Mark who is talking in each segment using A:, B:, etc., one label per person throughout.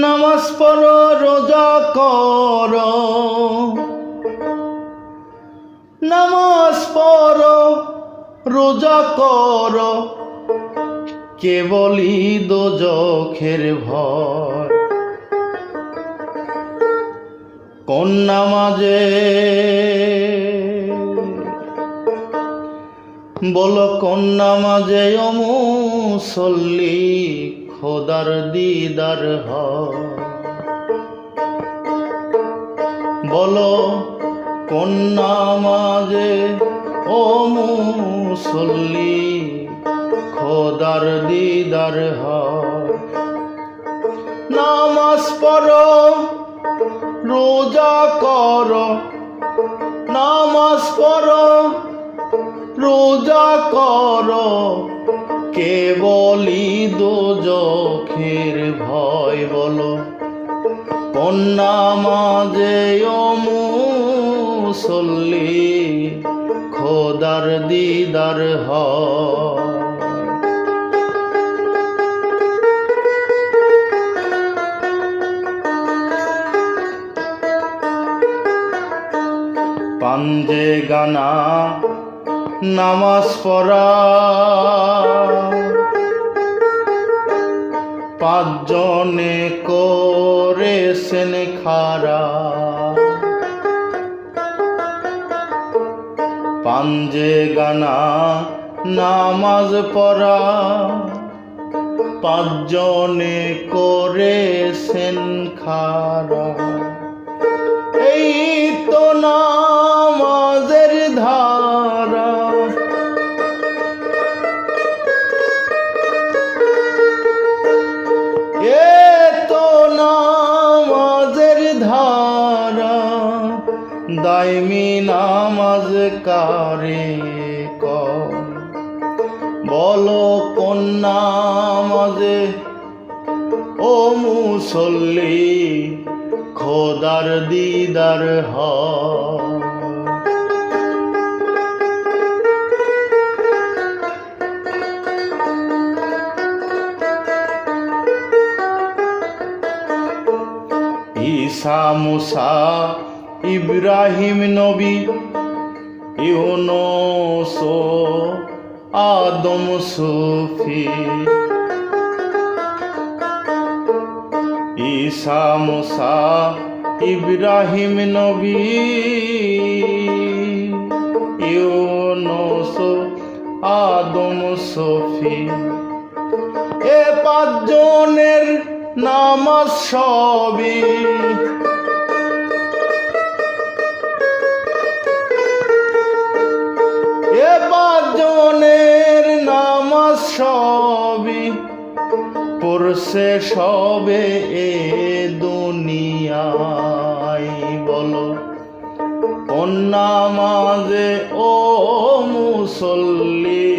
A: নামাজ পড়ো রোজা করো, নামাজ পড়ো রোজা করো, কেবলই দোজখের ভয়। কোন নামাজে বলো, কোন নামাজে ও মুসল্লি খোদার দিদার হয়? বলো কোন নামাজে ও মুসল্লি খোদার দিদার হয়? নামাজ পড়ো রোজা করো, নামাজ পড়ো রোজা করো, কেবলই দোজখের ভয়। বলো কোন নামাজে ও মুসল্লি খোদার দিদার হয়? পাঞ্জে গানা নামাজ পড়া, পাঁচজনে করেছেন খাড়া। পাঞ্জে গানা নামাজ পড়া, পাঁচজনে করেছেন খাড়া। এই তো নামাজের ধারা, এ তো নামাজের ধারা, দাইমি নামাজ কারে কর? বলো কোন নামাজে ও মুসল্লি খোদার দিদার হয়? ঈসা মুসা ইব্রাহিম নবী, ইউনুস আদম সুফি। ঈসা মুসা ইব্রাহিম নবী, ইউনুস আদম সুফি। এ পাঁচজনের নামাজ সবই, এ পাঁচজনের নামাজ সবই পড়ছে সবে এ দুনিয়ায়। বলো কোন নামাজে ও মুসল্লি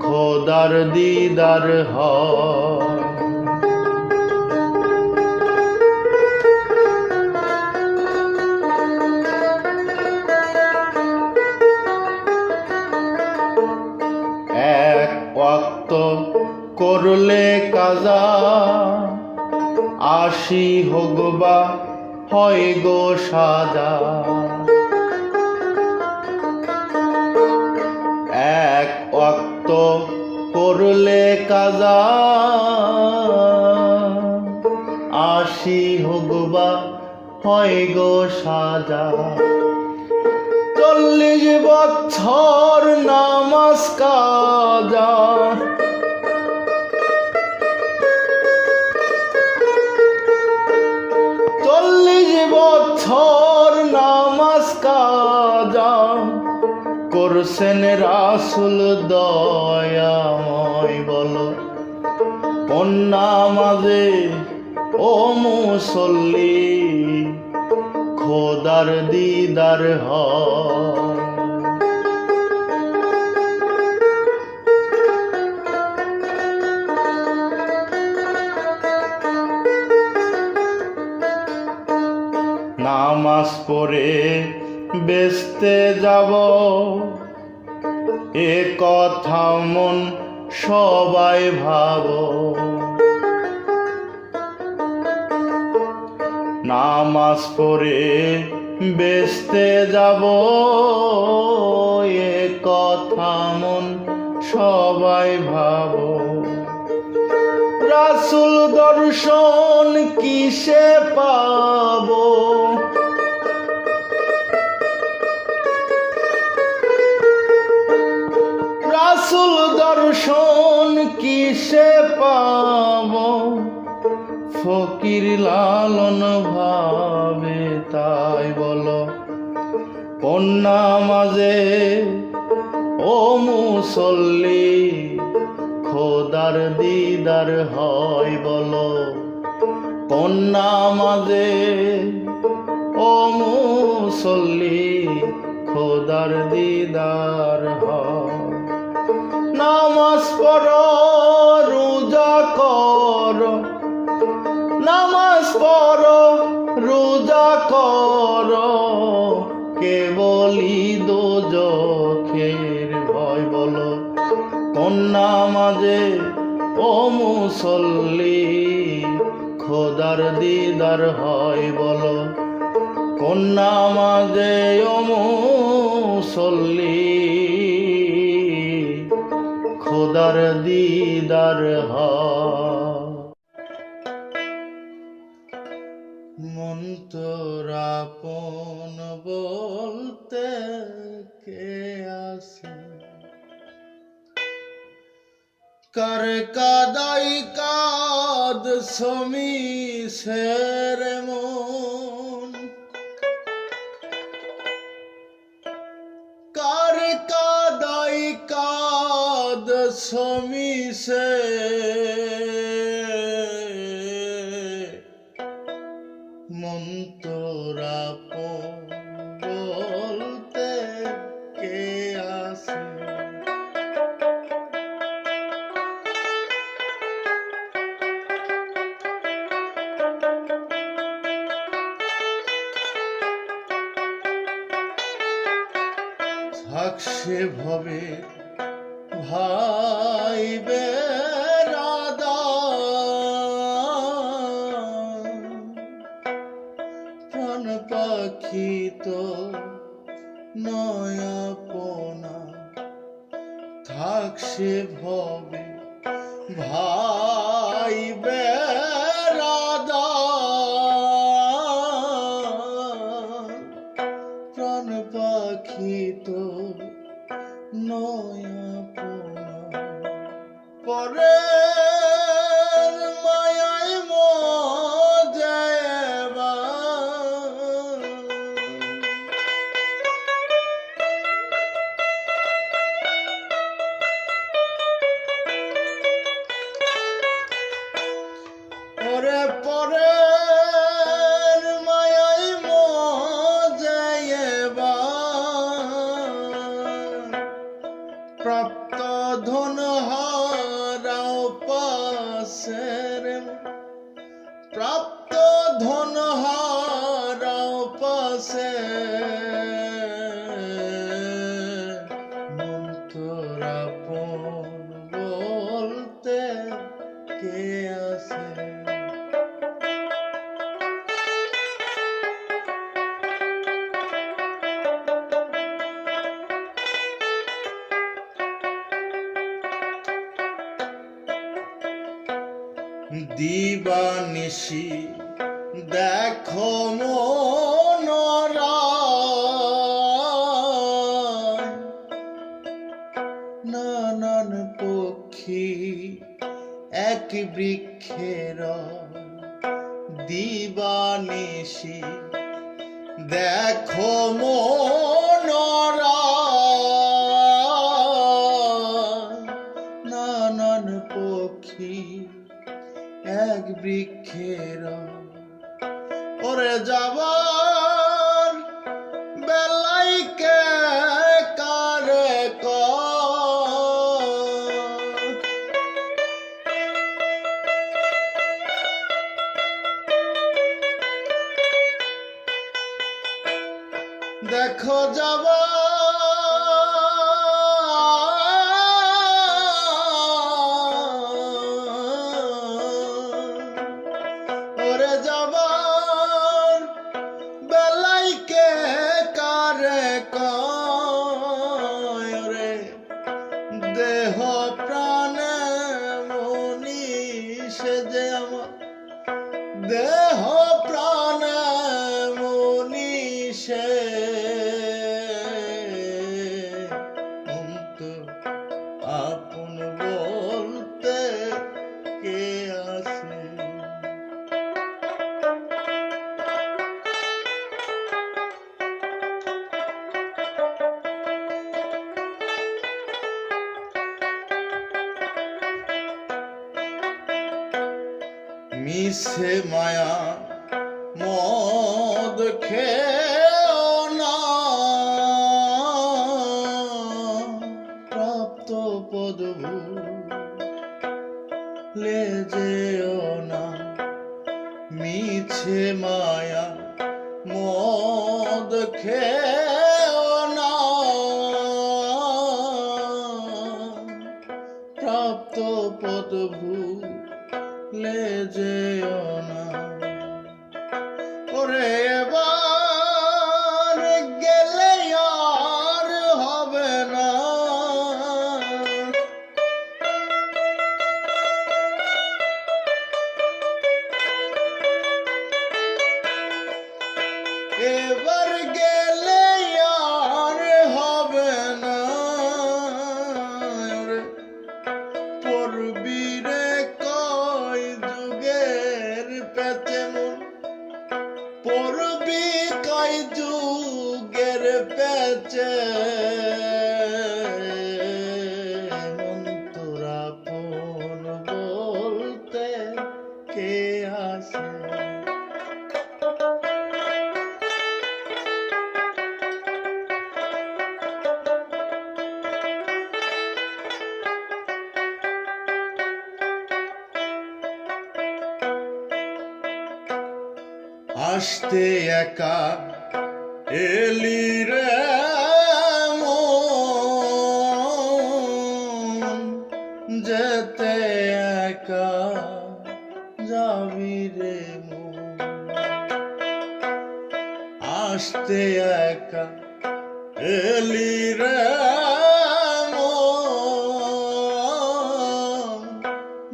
A: খোদার দিদার হয়? এক ওয়াক্ত করলে কাজা, ৮০ হোক বা হয় গো সাজা। এক ওয়াক্ত করলে কাজা, ৮০ হোক বা হয় গো সাজা। ৪০ বছর নামাজ কাজা, ৪০ বছর নামাজ কাজা করছেন রাসূল দয়াময়। বলো কোন নামাজে ও মুসল্লি খোদার দিদার হয়? নামাজ পড়ে বেচতে যাব, এ কথা মন সবাই ভাবো। নামাজ পড়ে বেচতে যাব, এ কথা মন সবাই ভাবো। রাসূল দর্শন কিসে পাবো, রাসূল দর্শন কিসে পাবো, ফকির লালন ভাবে তাই বলো। কোন নামাজে ও মুসল্লি খোদার দিদার হয় বলো, কোন নামাজে ও মুসল্লি খোদার দিদার হয়। নামাজ পড়ো রোজা করো, নামাজ পড়ো রোজা করো, কেবলই দোজখের ভয় বলো। কোন নামাজে ও মুসল্লি খোদার দিদার হয় বলো, কোন নামাজে ও মুসল্লি খোদার দিদার হয়। মন তোর আপন বলতে কে আছে, কার কাদাই কাদ সমিছের মন, কার কাদাই কাদ সমিছে, মন তোর আপন বলতে কে আছে। থাক সে ভবে ভাই বেরাদার, প্রাণ পাখি তো নয় আপনা, থাক সে ভবে ভাই বেরাদার, প্রাণ পাখি তো নয় আপনা। পরের মায়ায় মজাবা, ওরে পরের মায়ায় মজাবা, প্রাপ্ত ধন হারাও পাশের, প্রাপ্ত ধন হারাও পাশে, মন তোর আপন বলতে কে আছে। দিবানিশি দেখো মনোরম, নানান পক্ষী এক বৃক্ষের, দিবানিশি দেখো মনোরম, নানান পক্ষী এক বৃক্ষের, ওরে যাবার বেলাইকে কারে দেখো যাবা ওরে যাবা যে আমার দেহ প্রাণে মনীষে অন্তর আপন বলতে কে আছে? মিছে মায়া মদ খেও না, প্রাপ্ত পদভুলে যেও না। মিছে মায়া মদ খেও না, প্রাপ্ত পদভুলে যেও না। ওরে এবার গেলে আর হবে না, এবার গেলে আর হবে না। ওরে পড়বি রে কয় যুগের পেছে মন, পড়বি কয় যুগের পেছে মন, তোর আপন বলতে কে আছে? আসতে একা এলি রে মন, যেতে একা যাবি রে মন। আসতে একা এলি রে মন,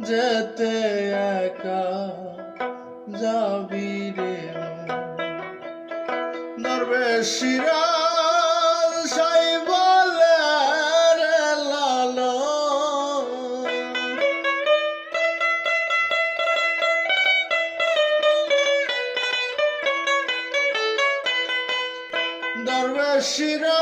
A: যেতে একা যাবি রে মন। দরবেশিরা সাই বলে রে লালো, দরবেশিরা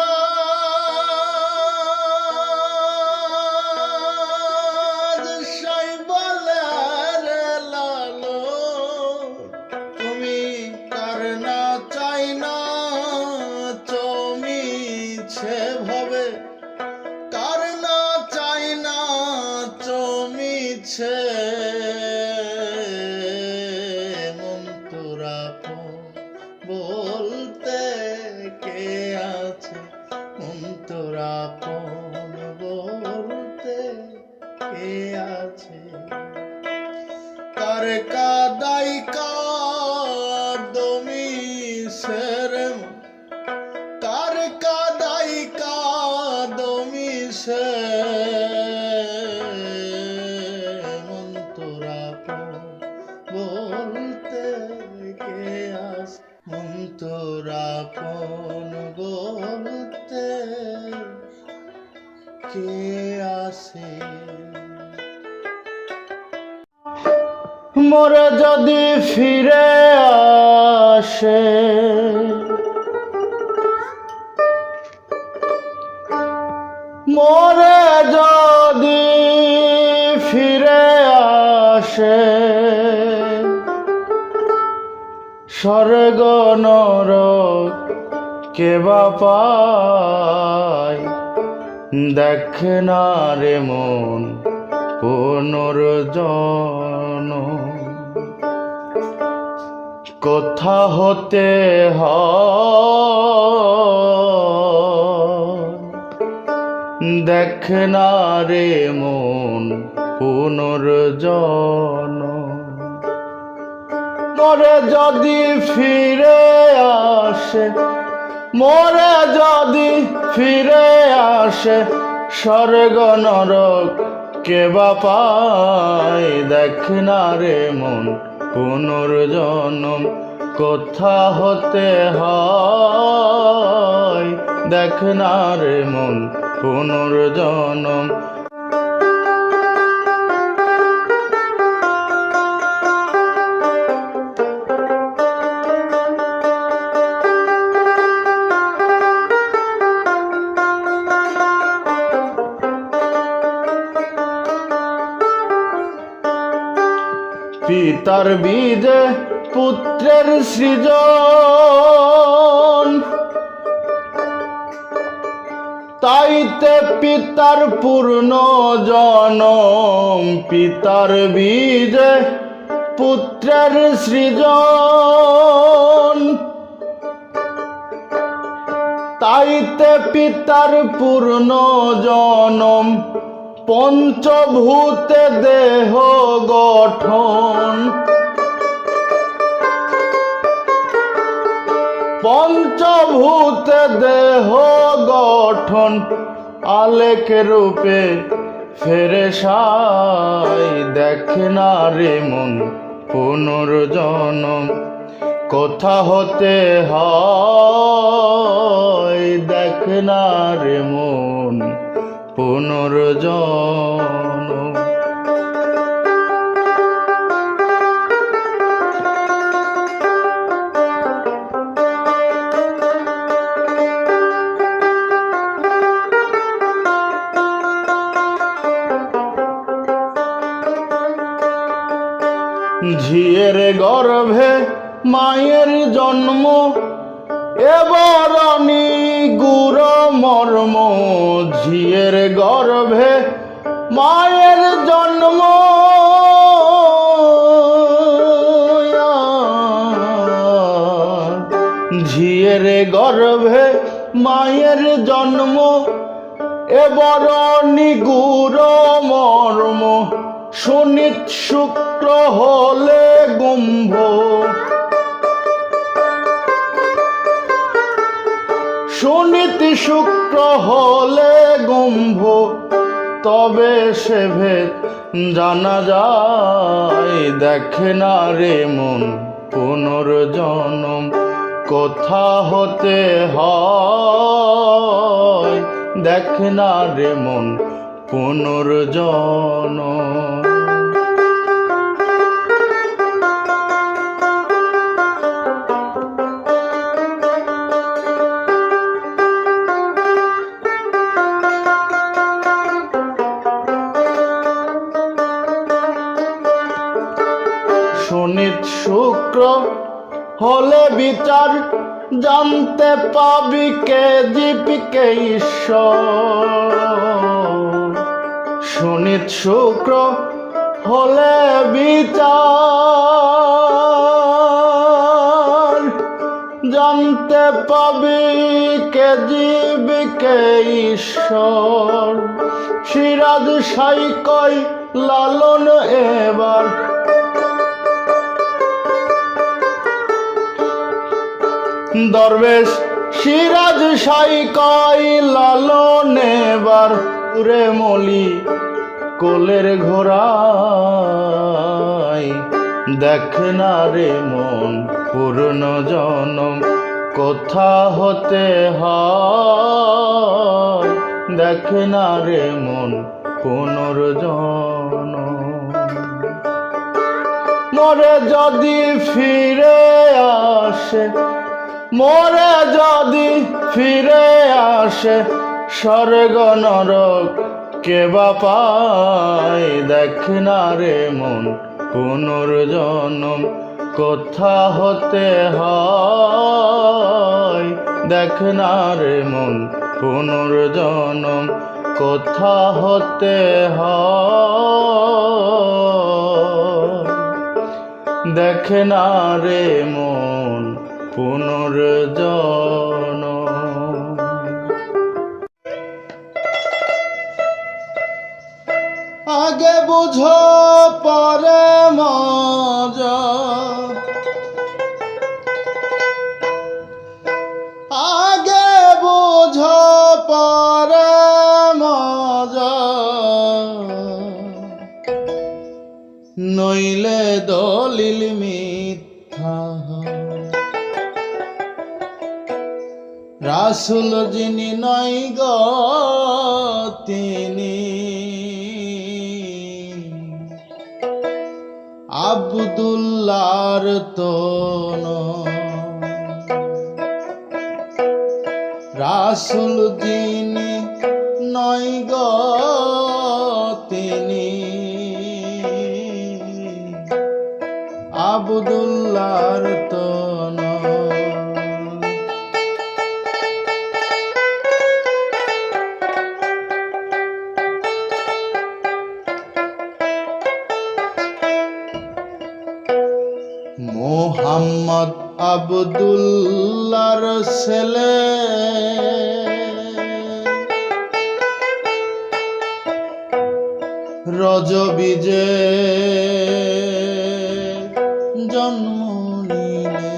A: সাই বলে রে লালো, তুমি কার না চাই না চমিছে ভবে, কার না চাই না চমিছে মন, তোর আপন বলতে কে আছে? মন, তোর আপন বলতে কে আছে? কার কাদাই কাদমি সেরে মন, কার কাদাই কাদমি সে মন, তোর আপন বলতে কে আছে? মন, তোর আপন বলতে কে আছে? মোরে যদি ফিরে আসে, মোরে যদি ফিরে আসে, স্বর্গ নরক কে বা পায়, দেখ না রে মন পুনর্জন। কোথা হতে দেখ না রে মন পুনর্জন। মোরে যদি ফিরে আসে, মোরে যদি ফিরে আসে, স্বর্গ নরক কে বা পায়, দেখ না রে মন পুনর্জন্ম কোথা হতে হয়, দেখ না রে মন পুনর্জন্ম। পিতার বীজে পুত্রের সৃজন, তাইতে পিতার পূর্ণ জনম। পিতার বীজে পুত্রের সৃজন, তাইতে পিতার পূর্ণ জনম। পঞ্চভূতে দেহ গঠন, পঞ্চভূতে দেহ গঠন। আলেখ রূপে ফেরে সাই, দেখ না রে মন পুনর্জন্ম কোথা হতে হয়, দেখ না রে মন পুনর্জন্ম। ঝিয়ের গর্ভে মায়ের জন্ম, এবার নিগুড় মর্ম। ঝিয়ের গর্ভে মায়ের জন্ম, ঝিয়ের গর্ভে মায়ের জন্ম। এবার নিগুড় মর্ম, শনিত শুক্র হলে গুম্ভ। শনিত শুক্র হলে গুম্ভ, তবে সে ভেদ জানা যায়, দেখ না রে মন পুনর্জন্ম কোথা হতে হয়, দেখ না রে মন পুনর্জন্ম। শনিত শুক্র হলে বিচার, জানতে পাবি কে জীব কে ঈশ্বর। শনিত শুক্র হলে বিচার, জানতে পাবি কে জীব কে ঈশ্বর। সিরাজ সাই কয় লালন এবার, দরবেশ সিরাজ সাই কয় লালন এবার। পুরে মলি কোলের ঘোড়ায়, দেখ না রে মন পূর্ণ জনম কোথা হতে হয়, দেখ না রে মন পুনর্জন্ম। মরে যদি ফিরে আসে, মরে যদি ফিরে আসে, স্বর্গ নরক কে বা পায়, দেখ না রে মন পুনর্জন্ম কোথা হতে হয়, দেখ না রে মন পুনর্জন্ম কোথা হতে হয়, দেখ না রে মন পুনর্জন্ম। আগে বুঝো পরে মজা, আগে বুঝো পরে মজা। দলিল মিথ্যা রাসূল যিনি নয় গো তিনি আব্দুল্লাহর তো নয় রাসূল যিনি নয় গো তিনি আব্দুল্লাহর তো নয় মুহাম্মদ আব্দুল্লাহর ছেলে রজবীজে জন্ম নিলে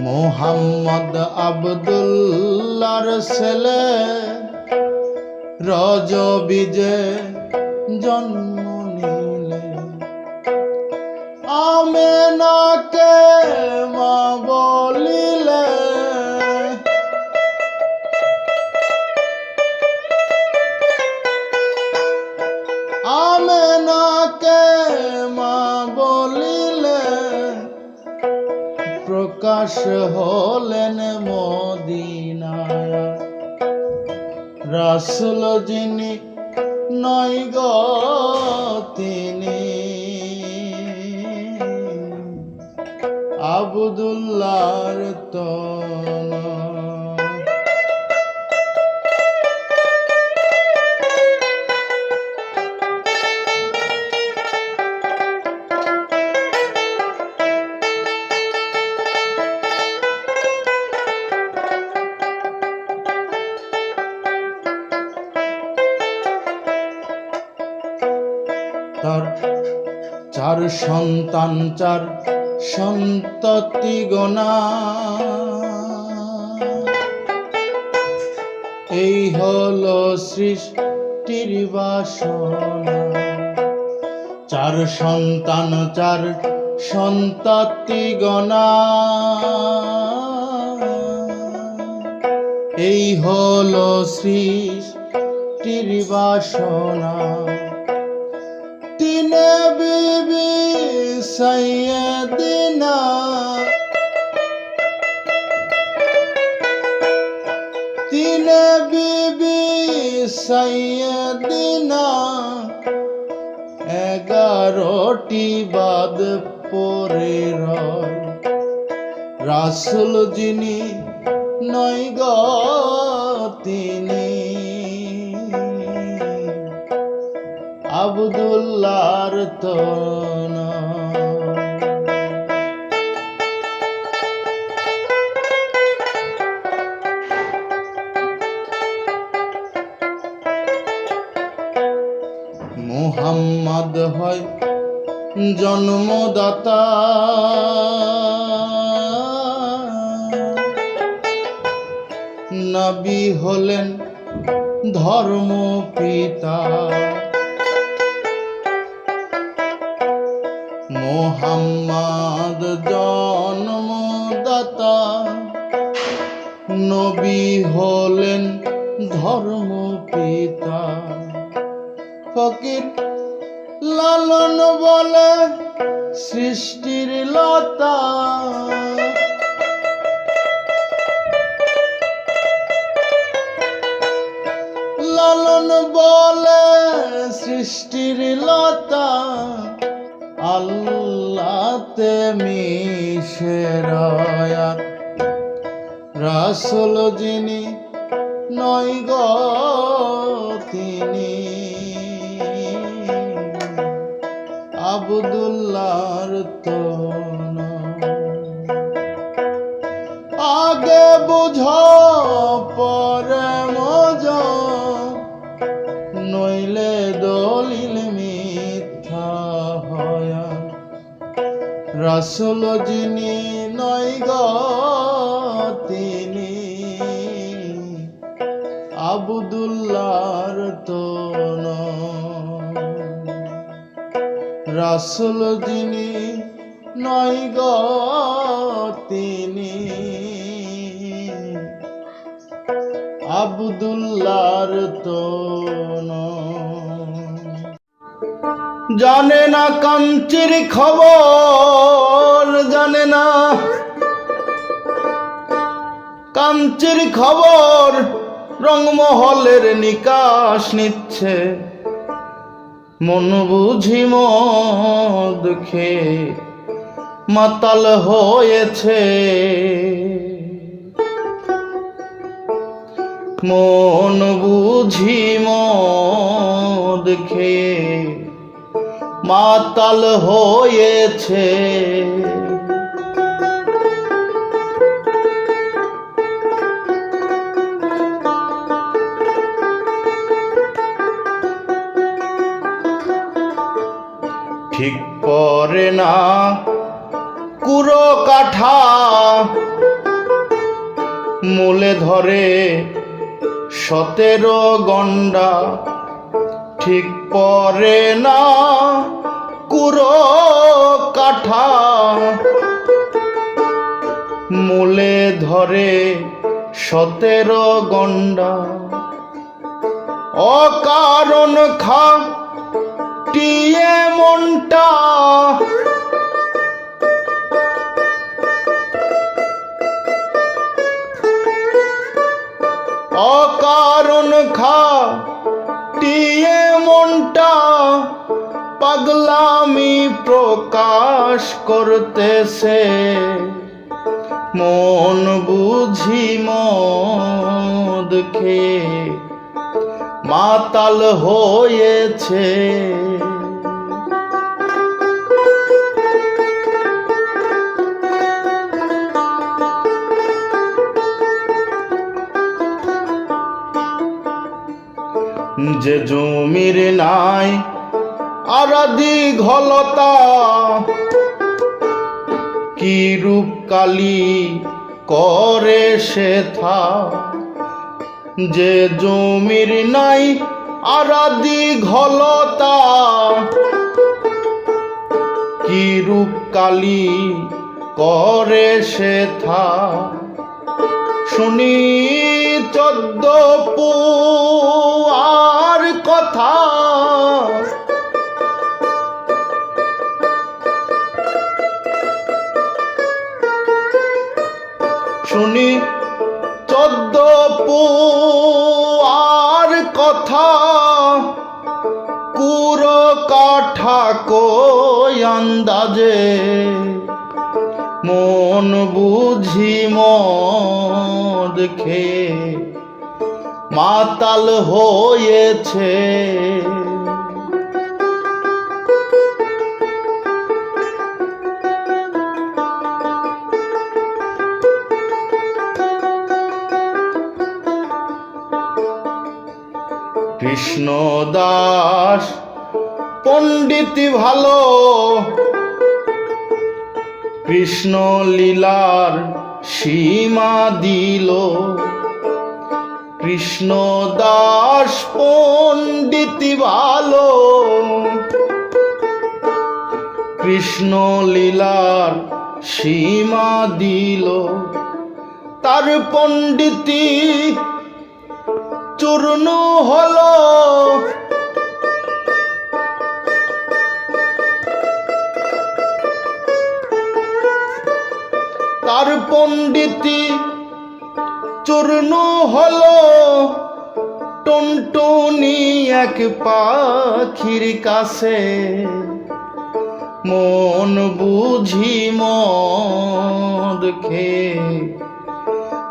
A: মুহাম্মদ আব্দুল্লাহর ছেলে রজবীজে জন্ম নিলে আমেনাকে মা বলিলে আমেনাকে মা বলিলে প্রকাশ হলেন মদিনায় রাসূল যিনি নয় গো তিনি আব্দুল্লাহর তো তার চার সন্তান চার সন্ততি গোনা এই হলো সৃষ্টির বাসনা চার সন্তান চার সন্ততি গোনা এই হলো সৃষ্টির বাসনা তিনে বিবি সাইয়েদিনা তিনে বিবি সাইয়েদিনা 11টি বাদ পরে রয় রাসূল যিনি নয় গো তিনি আব্দুল্লাহর তো মুহাম্মদ হয় জন্মদাতা নবী হলেন ধর্ম পিতা মুহাম্মদ জন্মদাতা নবী হলেন ধর্ম পিতা ফকির লালন বলে সৃষ্টির লতা লালন বলে সৃষ্টির লতা আল্লাহতে মিশে রয় রাসূল যিনি নয় গো তিনি আব্দুল্লাহর তো আগে বুঝো পরে মজো নইলে দলিল মিথ্যা হয় রাসূল যিনি নয় গো তিনি আব্দুল্লাহর তো রাসূল যিনি নয় গো তিনি আব্দুল্লাহর তো জানে না কাঞ্চির খবর, জানে না কাঞ্চির খবর, রংমহলের নিকাশ নিচ্ছে, মন বুঝি মদ খেয়ে মাতাল হয়েছে, মন বুঝি মদ খেয়ে মাতাল হয়েছে। ঠিক পরে না কুড়ো কাঠা, মূলে ধরে 17 গন্ডা। ঠিক পরে না কুড়ো কাঠা, মূলে ধরে 17 গন্ডা। অকারণ খাটিয়ে মনটা, অকারণ খাটিয়ে মনটা পাগলামি প্রকাশ করতেছে, মন বুঝি মদ খেয়ে মাতাল হয়েছে। যে জমির নাই আরাদি ঘলতা, কি রূপ কালী করে সেথা। যে জমির নাই আরাদি ঘলতা, কি রূপ কালী করে সেথা। শুনি 14 পুয়ার কথা, শুনি 14 পুয়ার কথা। কুড়ো কাঠা কই আন্দাজে, মন বুঝি মদ খেয়ে মাতাল হয়েছে। কৃষ্ণদাস পণ্ডিতি ভালো, কৃষ্ণ লীলার সীমা দিল। কৃষ্ণদাস পণ্ডিতি ভালো, কৃষ্ণ লীলার সীমা দিল। তার পণ্ডিতি চূর্ণ হলো, তার পণ্ডিতি চূর্ণ হলো। টুনটুনি এক পাখির কাছে, মন বুঝি মদ খেয়ে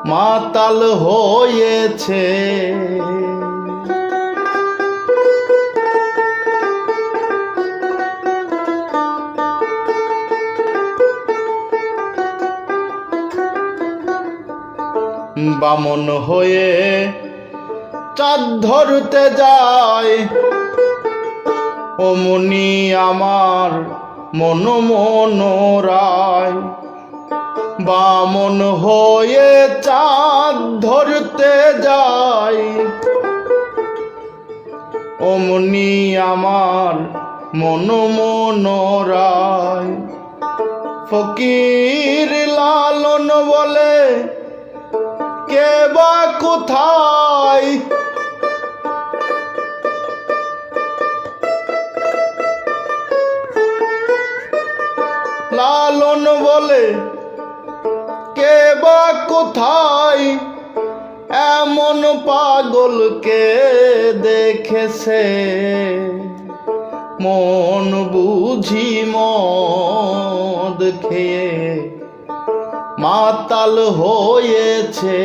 A: মাতাল হয়েছে। বামন হয়ে চাঁদ ধরতে যায়, অমনি আমার মন মনোরায়। বামন হয়ে চাঁদ ধরতে যায়, অমনি আমার মন মনোরায়। ফকির লালন বলে কে বা কোথায়, লালন বলে কে বা কোথায়, এমন পাগলকে দেখেছে মন বুঝি মদ খেয়ে মাতাল হয়েছে,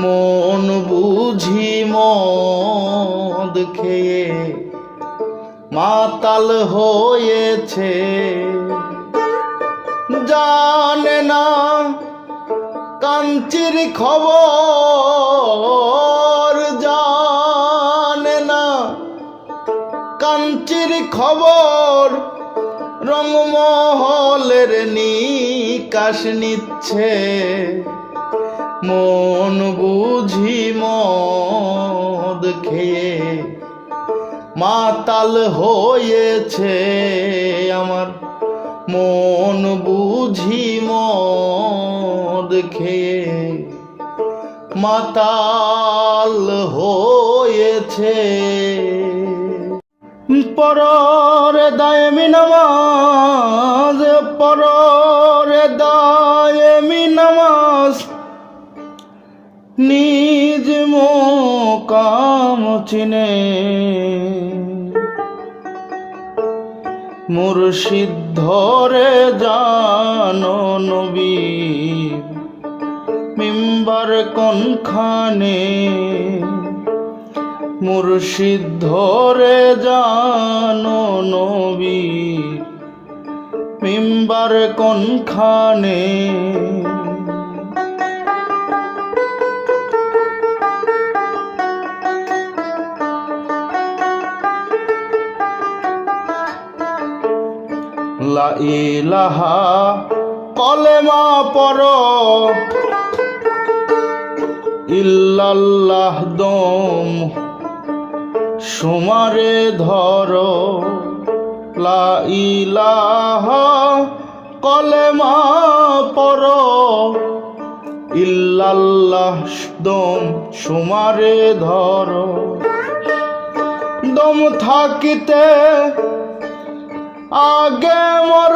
A: মন বুঝি মদ খেয়ে মাতাল হয়েছে। জানে না কাঞ্চির খবর, জানে না কাঞ্চির খবর, রংমহলের নিকাশ নিচ্ছে, মন বুঝি মদ খেয়ে মাতাল হয়েছে আমার, মন বুঝি মদ খেয়ে মাতাল হয়েছে। পররে দায়েমি নামাজ, পররে দায়েমি নামাজ, নিজ মোকাম চিনে, মুর্শিদ ধরে জানো নবী মিম্বার কোনখানে, মুর্শিদ ধরে জানো নবী মিম্বার কোনখানে। লা ইলাহা কলেমা পড়ো, ইল্লাল্লাহ দম সুমারে ধরো, লা ইলাহা কলেমা পড়ো, ইল্লাল্লাহ দম সুমারে ধরো। দম থাকিতে আগে মর,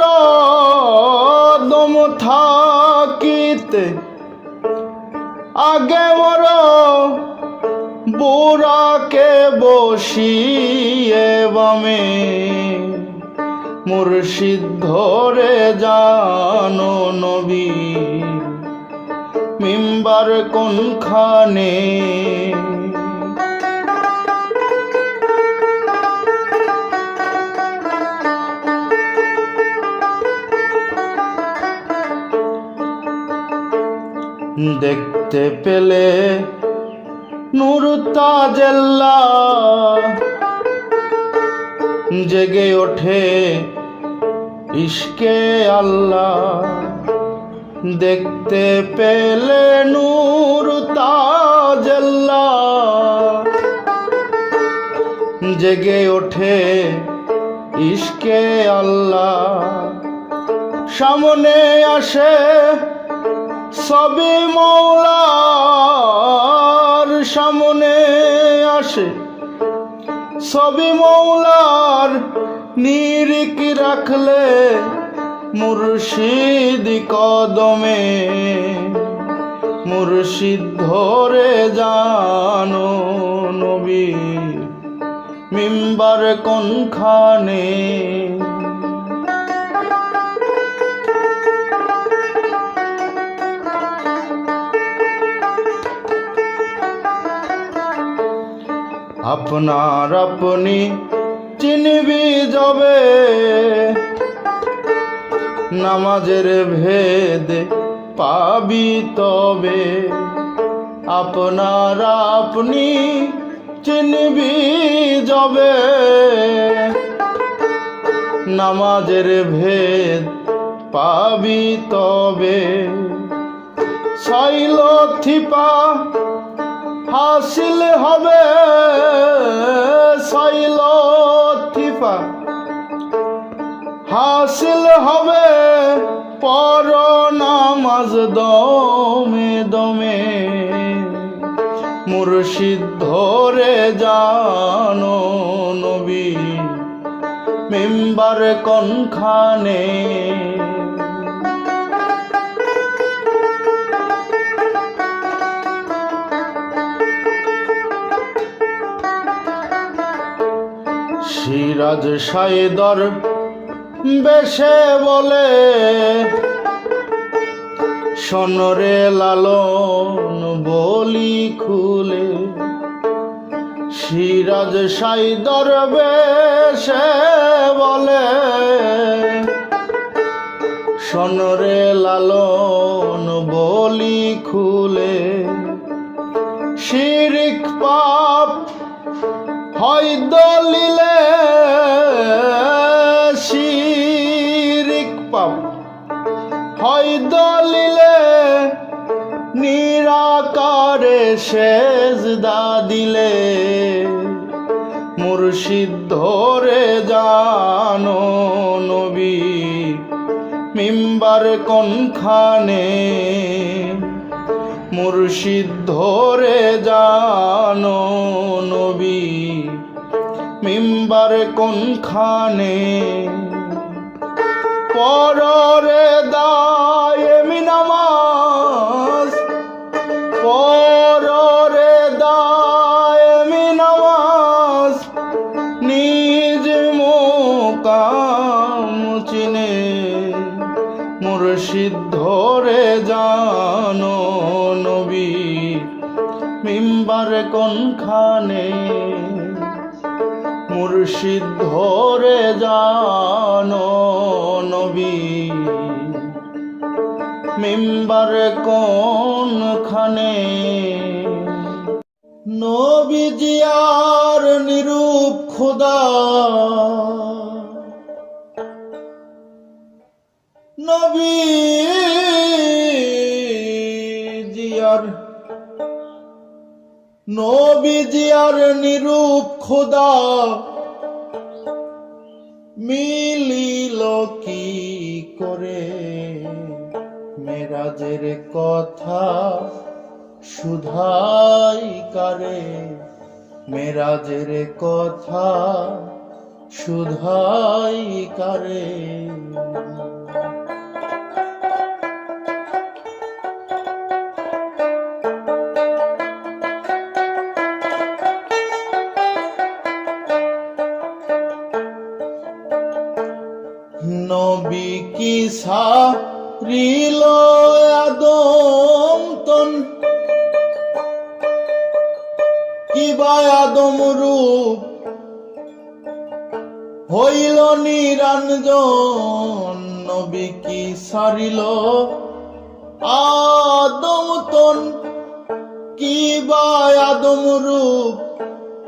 A: দম থাকিতে আগে মর, বুড়াকে বসিয়ে বামে, মুর্শিদ ধরে জানো নবী মিম্বার কোনখানে। দেখতে পেলে নূর তাজেল্লাহ, জেগে ওঠে ইশকে আল্লাহ। দেখতে পেলে নূর তাজেল্লাহ, জেগে ওঠে ইশকে আল্লাহ। সামনে আসে সবে মৌলার, সামনে আসে সবে মৌলার, নিরিখ রাখলে মুর্শিদ কদমে, মুর্শিদ ধরে জানো নবী মিম্বার কোনখানে। আপনার আপনি চিনবি যবে, নামাজের ভেদ পাবি তবে। আপনার আপনি চিনবি যবে, নামাজের ভেদ পাবি তবে। শৈল থিপা হাসিল হবে, দমে দমে মুর্শিদ ধরে জানো নবী মিম্বার কোনখানে। সিরাজ সাইদর বেশে বলে শোনরে লালন বলি খুলে। সিরাজ সাইদর বেশে বলে শোনরে লালন বলি খুলে। শিরিক পাপ হয় দলিলে, শিরিক পাপ হয় দলিলে নিরাকারে সেজদা দিলে। মুর্শিদ ধরে জানো নবী মিম্বার কোনখানে। মুর্শিদ ধরে জানো নবী মিম্বার কোনখানে। পররে দায়েমি নামাজ, পররে দায়েমি নামাজ নিজ মুকাম চিনে। মুর্শিদ ধরে জানো নবী মিম্বার কোনখানে। মুর্শিদ ধরে জানো নবী মিম্বার কোনখানে। নবীজি আর নিরূপ খোদা, নবীজি আর নিরূপ খোদা মিলিল কি করে। মেরাজের কথা শুধাই কারে, মেরাজের কথা শুধাই কারে। নবী কি সারিল আদম তন, কিবা আদম রূপ হইল নিরঞ্জন। নবী কি সারিল আদম তন, কিবা আদম রূপ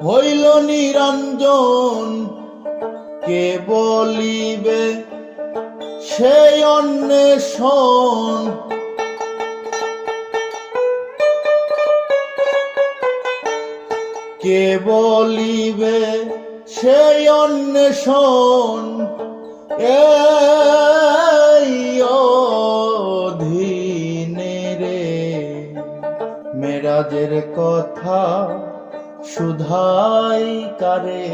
A: হইল নিরঞ্জন। কে বলিবে সেই অন্বেষণ, কে বলিবে সেই অন্বেষণ। এই অধীনে রে মেরাজের কথা শুধাই কারে।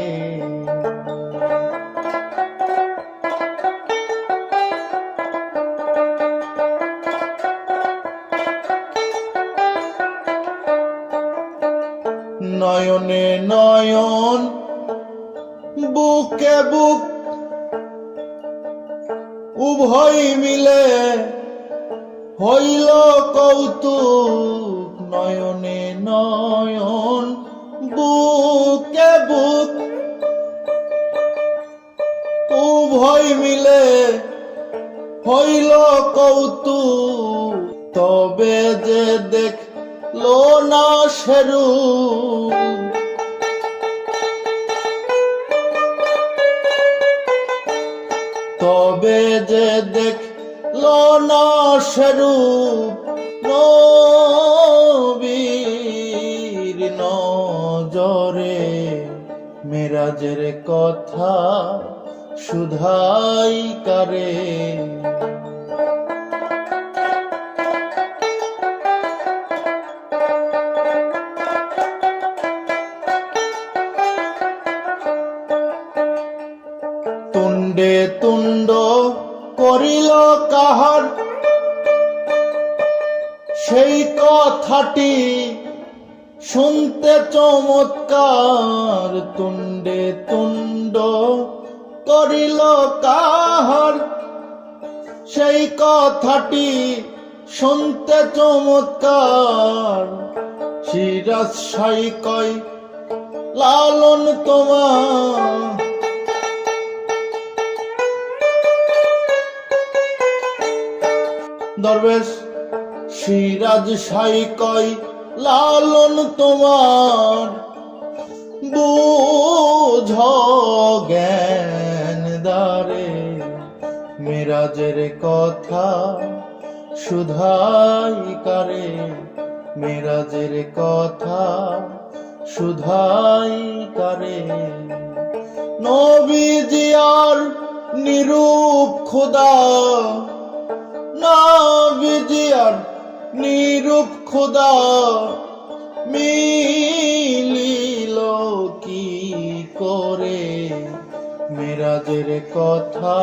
A: নয়নে নয়ন বুকে বুক উভয় মিলে হইল কৌতুক। নয়নে নয়ন বুকে বুক উভয় মিলে হইল কৌতুক। তবে যে দেখলো না সেরূপ, তবে যে দেখলো না সেরূপ। নবীর নজরে মেরাজের কথা শুধাই কারে। তুণ্ডে তুণ্ড করিল কাহার, সেই কথাটি শুনতে চমৎকার। তুণ্ডে তুণ্ড করিল কাহার, সেই কথাটি শুনতে চমৎকার। সিরাজ সাই কয় লালন তোমার, দরবেশ সিরাজ সাই কয় লালন তোমার। বুঝ জ্ঞান দ্বারে মেরাজের কথা শুধাই কারে, মেরাজের কথা শুধাই কারে। নবীজি আর নিরূপ খোদা, নবীজি আর নিরূপ খোদা মিলিল কি করে। মেরাজের কথা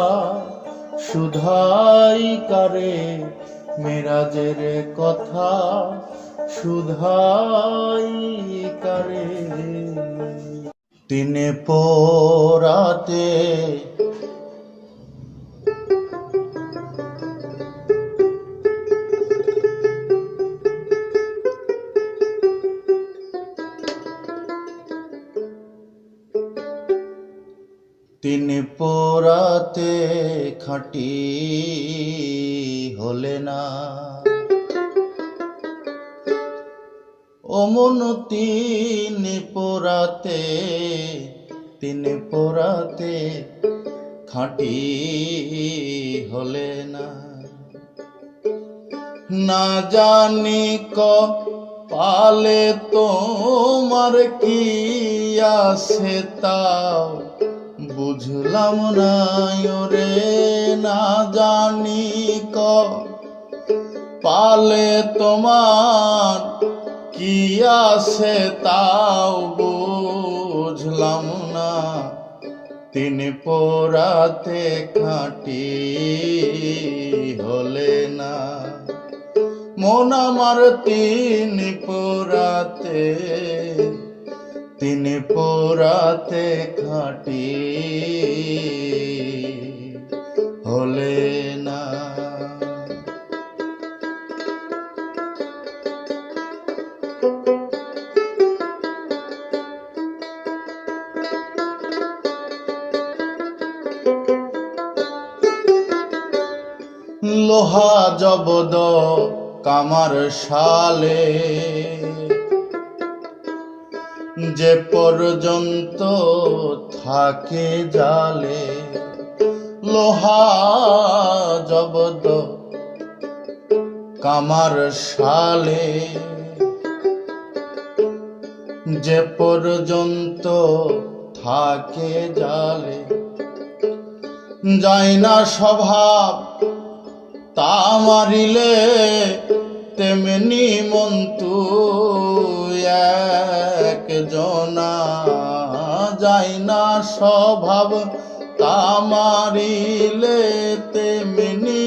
A: শুধাই কারে, মেরাজের কথা শুধাই কারে। তিনে পোরাতে তিনে পোরাতে খাঁটি হলে না, অমন তিনে পোরাতে, তিনে পোরাতে খাঁটি হলে না। না জানি কপালে তোমার কি আছে তাও বুঝলাম না রে। না জানি কপালে তোমার কি আছে তাও বুঝলাম না। তিনে পোরাতে খাঁটি হলে না, মন আমার তিনে পোরাতে, তিনে পোরাতে খাঁটি হলে না। লোহা জবদ কামার শালে, যে পর্যন্ত থাকে জালে। লোহা জবদ কামার শালে, যে পর্যন্ত থাকে জালে। যায় না স্বভাব তা মারিলে, তেমনি মন্তু একজনা। যায় না স্বভাব তা মারিলে, তেমনি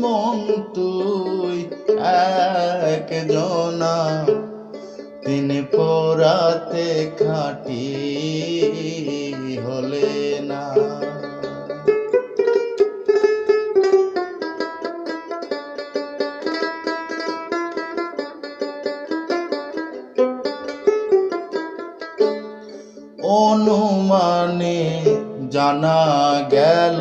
A: মন্তু একজনা। তিনে পোরাতে খাঁটি হলে না। অনুমানে জানা গেল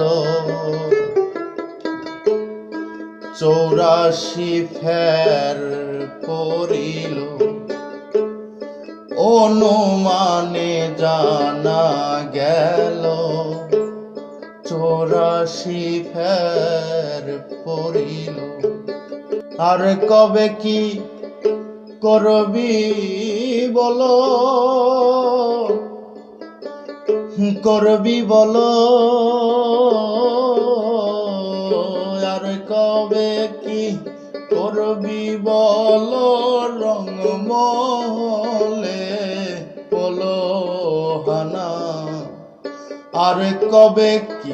A: 84 ফের পড়িল। অনুমানে জানা গেল 84 ফের পড়িল। আর কবে কি করবি বলো, করবি বলো। আর কবে কি করবি বলো, রঙমহলে বলো হানা। আর কবে কি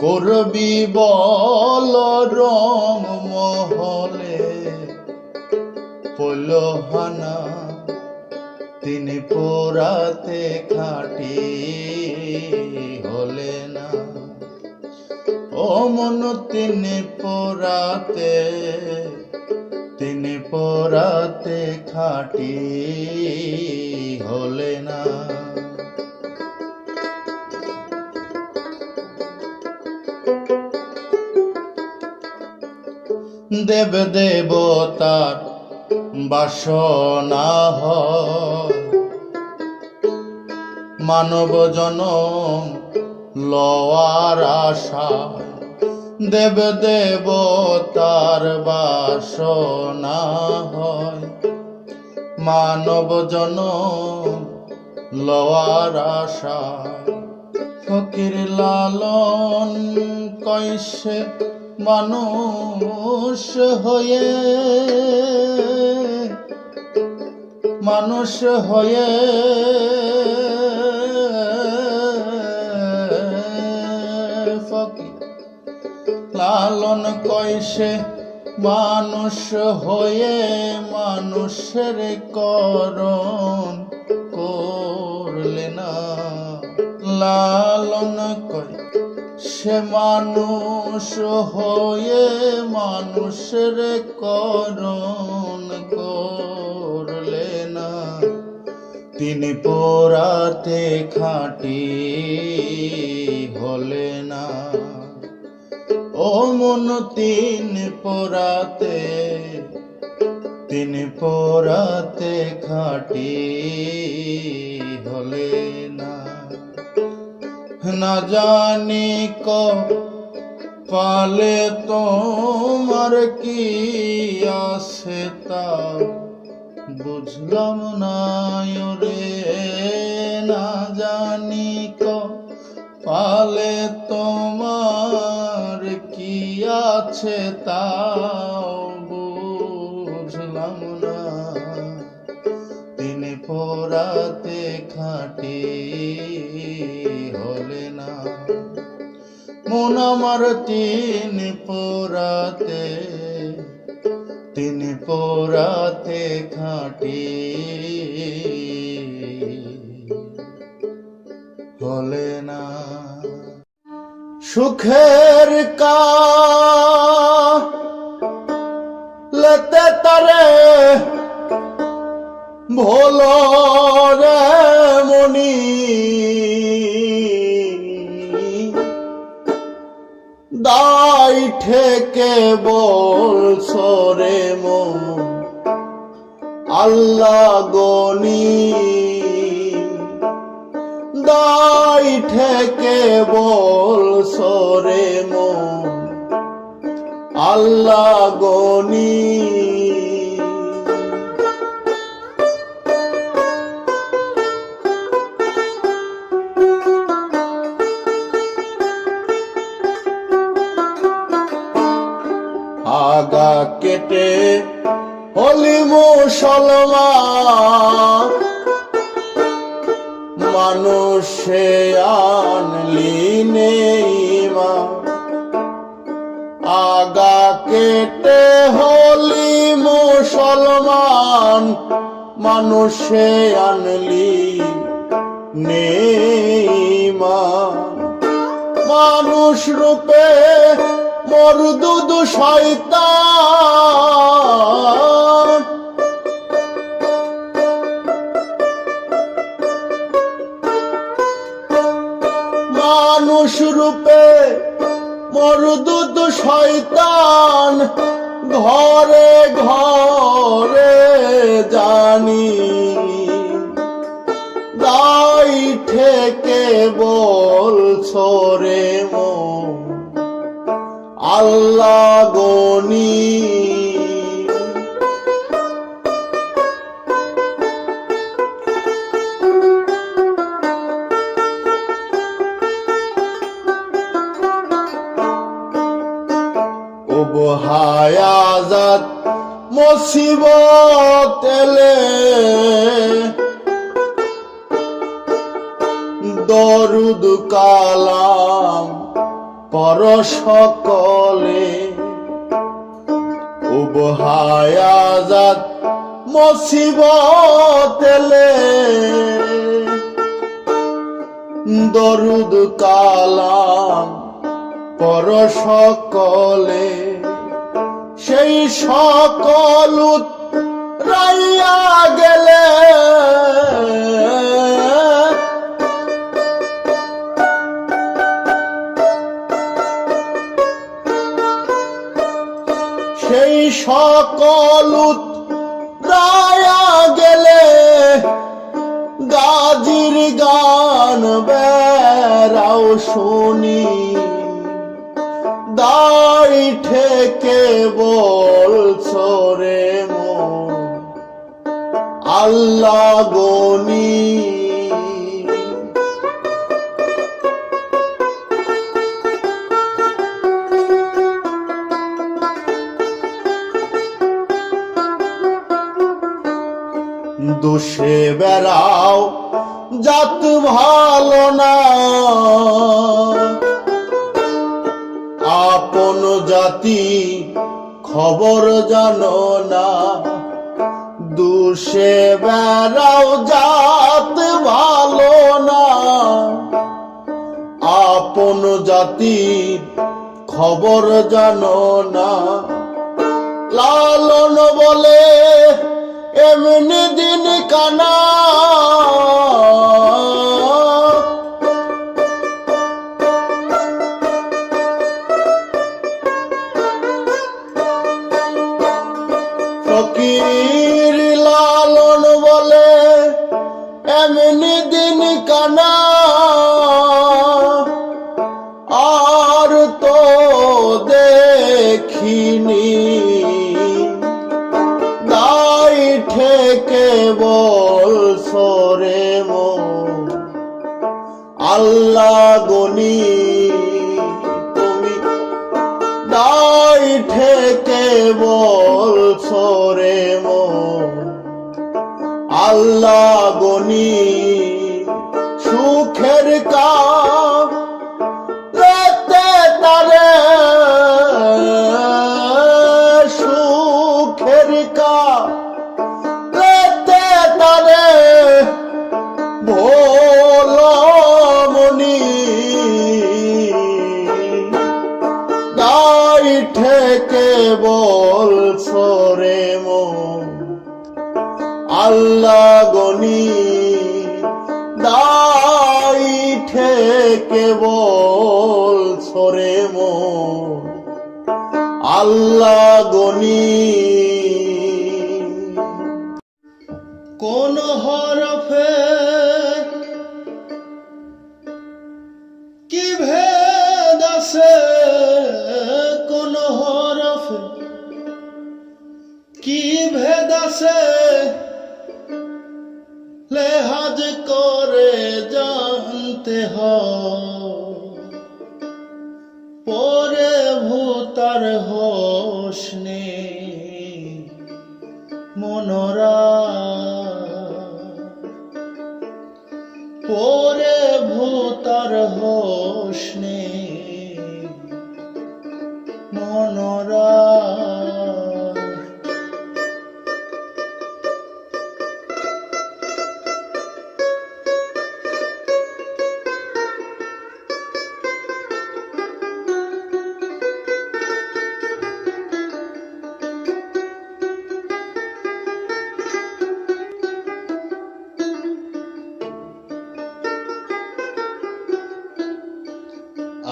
A: করবি বল রং মহলে পলহানা তিনি পোড়াতে খাঁটি হলে না। ও মন তিনি পোড়াতে খাঁটি হলে না। দেব দেবতার বাসনা হয় মানব জনম লওয়ার আশায়। দেব দেবতার বাসনা হয় মানব জনম লওয়ার আশায়। ফকির লালন কইসে মানুষ হয়ে ফকির লালন কইসে মানুষ হয়ে মানুষের করণ করলে না। লালন কই সে মানুষ হয়ে মানুষের করণ করলে না। তিনি পোড়াতে খাঁটি হলে না। ও মন তিনি পোড়াতে খাঁটি হলে না। না জানি পালে তোমার কি আছে তা বুঝলাম না রে। না জানি পালে তোমার কি আছে তাও বুঝলাম না। তিনি পোড়াতে খাঁটি হলে না। মন আমার তিনি পোড়াতে খাঁটি হলে না। সুখের কালেতে তারে ভোলো রে মনি দায় ঠেকে বলছো রে মন আল্লাহ গনি। দায় ঠেকে বলছো রে মন আল্লাহ গনি। আগা কেটে হলি মুসলমান মানুষে আনলি নেইমা। আগা কেটে হলি মুসলমান মানুষে আনলি নেইমা। মানুষ রূপে মরদুদ শয়তান মানুষ রূপে মরদুদ শয়তান ঘরে ঘরে জানি। দায় ঠেকে বলছো রে মন আল্লাহ গনি। হায়াজাত মুসিবত এলে দরুদ কালাম পর সকলে উবহায়াজাত মুসিবতেলে দরুদ কালাম পর সকলে সেই সকল রাইয়া গেলে সেই সকল রাইয়া গেলে গাজির গান বেরাও শুনি দাই ঠেকে বলছো রে মন আল্লাহ গনি দোষে বেড়াও জাত ভালো না আপন জাতি খবর জানো না দোষে বেড়াও জাত ভালো না আপন জাতি খবর জানো না লালন বলে এমনি দিন কানা ফকির লালন বলে এমনি দিন কানা আর তো দেখিনি দাই ঠেকে বলছো রে মন আল্লাহ গনি তুমি দাই ঠেকে বলছো রে মন আল্লাহ গনি সুখের কাম রেতে তারে সুখের কাম রেতে তারে ভোলো মনি দাই ঠেকে বলছো রে মন আল্লাহ গনি দাই ঠেকে বলছো রে মন আল্লাহ গনি কোন হরফে কি ভেদ আছে কোন হরফে কি ভেদ আছে লেহাজ করে জানতে হয় পরে ভূতার হোশ নেই মনোরা পরে ভূতার হোশ নেই মনোরা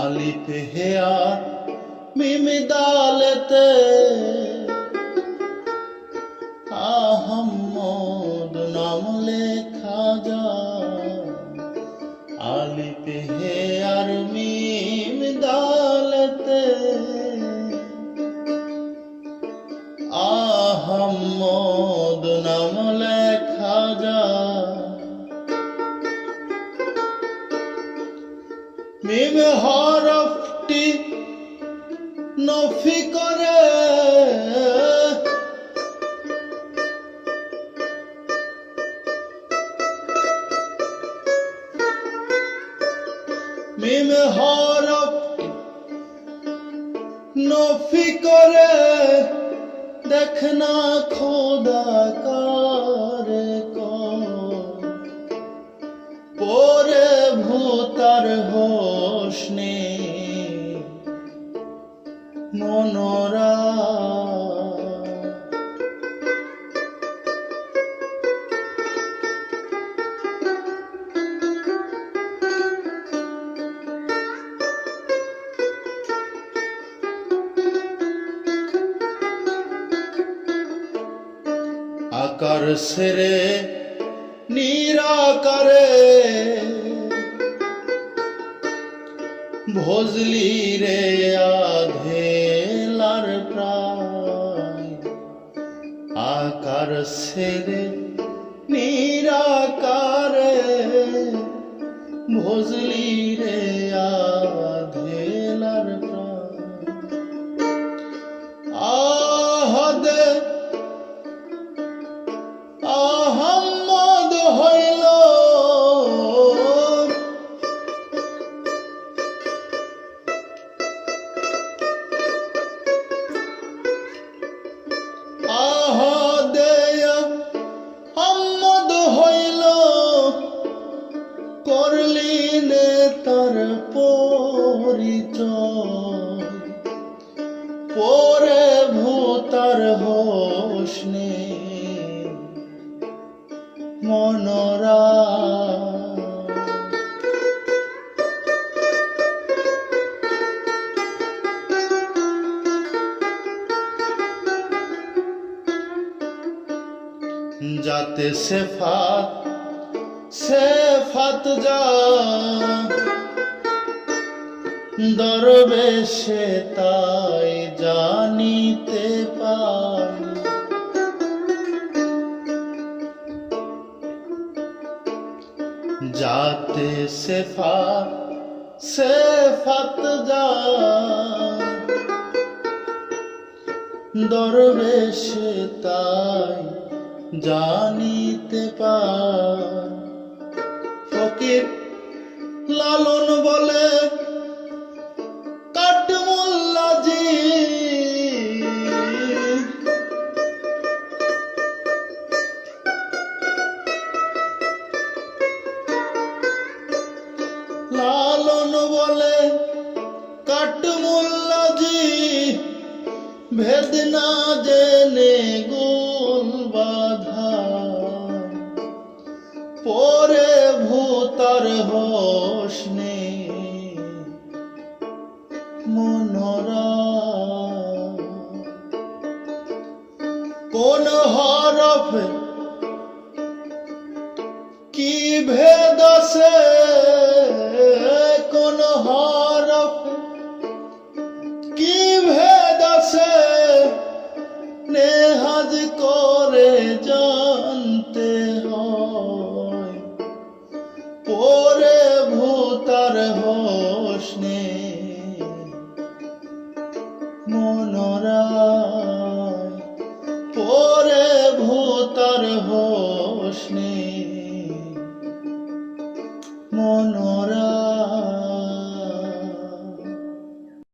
A: আলিফ হেয়া মিম দালতে আহম্মদ নাম লেখা যায় আলিফ হেয়ার মিম দালতে আহম্মদ নাম লেখা যায় মিম হরফটি নফি করে মিম হরফটি ফিকরে দেখ না খোদা কারে পরে ভূতার হোশ নে মনোরা আকার সেরে নিরাকারে ভজলি রে আধেলার প্রায় আকার সেরে নিরাকারে ভজলি রে আধেলার প্রায় আহদে আহম্মদ হইল আহম্মদ হইল করলিনে তার পরিচয় পরে ভূতার হোশ নে মনোরা যাতে সেফাত যা দরবেশে তাই জানিতে পাই যাতে সেফাত যা দরবেশে তাই জানিতে পাই ফকির লালন বলে কাঠমোল্লাজি লালন বলে কাঠমোল্লাজি ভেদ না জেনে গোল বাধা পরে ভূতার হোশ নে মনোরা কোন হরফ কি ভেদ আছে কোন হরফ কি ভেদ আছে নেহাজ করে জানতে হয় পরে ভূতার হোশ নে মনোরা পরে ভূতার হোশ নে মনোরা।